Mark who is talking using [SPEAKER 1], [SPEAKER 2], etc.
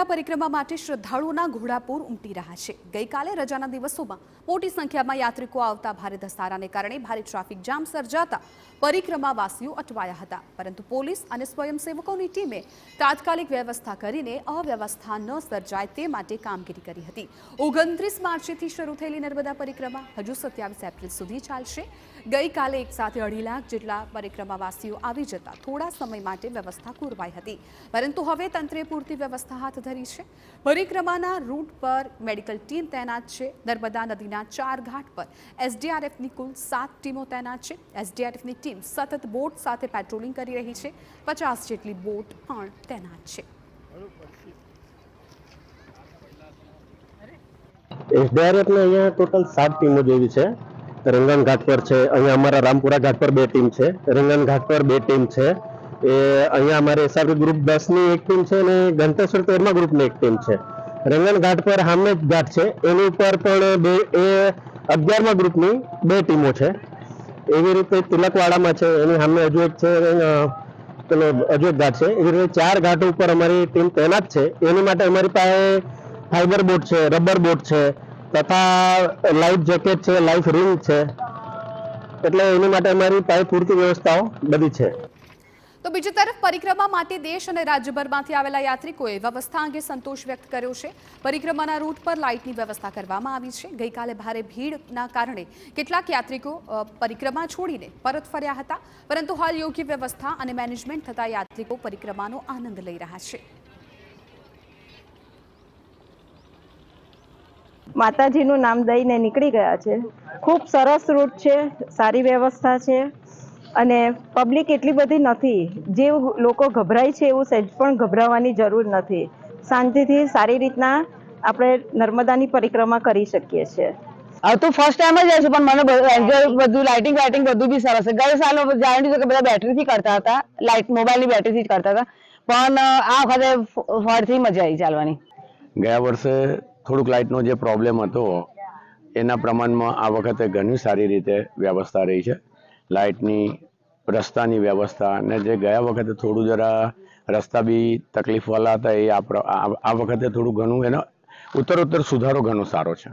[SPEAKER 1] નર્મદા પરિક્રમા માટે શ્રદ્ધાળુઓના ઘોડાપૂર ઉમટી રહ્યા છે। ગઈકાલે રજાના દિવસોમાં મોટી સંખ્યામાં યાત્રિકો આવતા ભારે ધસારાને કારણે ભારે ટ્રાફિક જામ સર્જાતા પરિક્રમાવાસીઓ અટવાયા હતા, પરંતુ પોલીસ અને સ્વયંસેવકોની ટીમે તાત્કાલિક વ્યવસ્થા કરીને અવ્યવસ્થા ન સર્જાય તે માટે કામગીરી કરી હતી। 29 માર્ચથી શરૂ થયેલી નર્મદા પરિક્રમા હજુ 27 એપ્રિલ સુધી ચાલશે। ગઈકાલે એક સાથે 2.5 લાખ જેટલા પરિક્રમાવાસીઓ આવી જતા થોડા સમય માટે વ્યવસ્થા ખોરવાઈ હતી, પરંતુ હવે તંત્રે પૂરતી વ્યવસ્થા હાથ ધરી છે। પરિક્રમાના રૂટ પર મેડિકલ ટીમ તૈનાત છે। નર્મદા નદીના 4 ઘાટ પર એસડીઆરએફની કુલ 7 ટીમો તૈનાત છે। એસડીઆરએફની ટીમ સતત બોટ સાથે પેટ્રોલિંગ કરી રહી છે। 50 જેટલી બોટ પણ તૈનાત છે।
[SPEAKER 2] एसडीआरएफ ने अँ टोटल 7 टीमों जेवी है। रंगन घाट पर है, अँ अमरा रामपुरा घाट पर 2 टीम है, रंगन घाट पर 2 टीम है। अँ अमरे एसआरपी ग्रुप 10 ની 1 टीम है ने घंटेश्वर 13 ग्रुप ની 1 टीम है। रंगन घाट पर हामेज घाट है एनी पर पण 11 ग्रुप ની 2 टीमों है। एवी रीते तिलकवाड़ा में है एनी सामे हजू एक है पेलो हजू एक घाट है। एवी रीते 4 घाटों पर अमरी टीम तैनात है। एनी माटे अमरी पासे फाइबर बोट है, रबर बोट है तथा लाइफ जैकेट है, लाइफ रिंग है, એટલે એની માટે અમારી પાસે પૂરતી વ્યવસ્થાઓ બધી છે।
[SPEAKER 1] તો બીજી તરફ પરિક્રમા માટે દેશ અને રાજ્યભરમાંથી આવેલા યાત્રિકોએ વ્યવસ્થા અંગે સંતોષ વ્યક્ત કર્યો છે। પરિક્રમાના રૂટ પર લાઇટની વ્યવસ્થા કરવામાં આવી છે। ગઈકાલે ભારે ભીડના કારણે કેટલાક યાત્રિકો પરિક્રમા છોડીને પરત ફર્યા હતા, પરંતુ હાલ યોગ્ય વ્યવસ્થા અને મેનેજમેન્ટ થતા યાત્રિકો પરિક્રમાનો આનંદ લઈ રહ્યા છે।
[SPEAKER 3] માતાજીનું નામ દઈને નીકળી ગયા છે। ખૂબ સરસ રૂટ છે, સારી વ્યવસ્થા છે અને પબ્લિક એટલી બધી નથી। જે લોકો ગભરાય છે એવું સહેજ પણ ગભરાવાની જરૂર નથી। શાંતિથી સારી રીતના આપણે નર્મદાની પરિક્રમા કરી શકીએ છીએ।
[SPEAKER 4] હવે તો ફર્સ્ટ ટાઈમ જ છે, પણ મને બધું લાઇટિંગ બધું બી સરસ છે। ગયા સાલ જાણ્યું કે બધા બેટરીથી કરતા હતા, લાઇટ મોબાઈલની બેટરીથી જ કરતા હતા, પણ આ વખતે ફરથી મજા આવી ચાલવાની।
[SPEAKER 5] ગયા વર્ષે થોડુંક લાઇટનો જે પ્રોબ્લેમ હતો એના પ્રમાણમાં આ વખતે ઘણી સારી રીતે વ્યવસ્થા રહી છે। લાઇટની, રસ્તાની વ્યવસ્થા અને જે ગયા વખતે થોડું જરા રસ્તા બી તકલીફવાળા હતા એ આ વખતે થોડું ઘણું એનો ઉત્તરોત્તર સુધારો ઘણો સારો છે।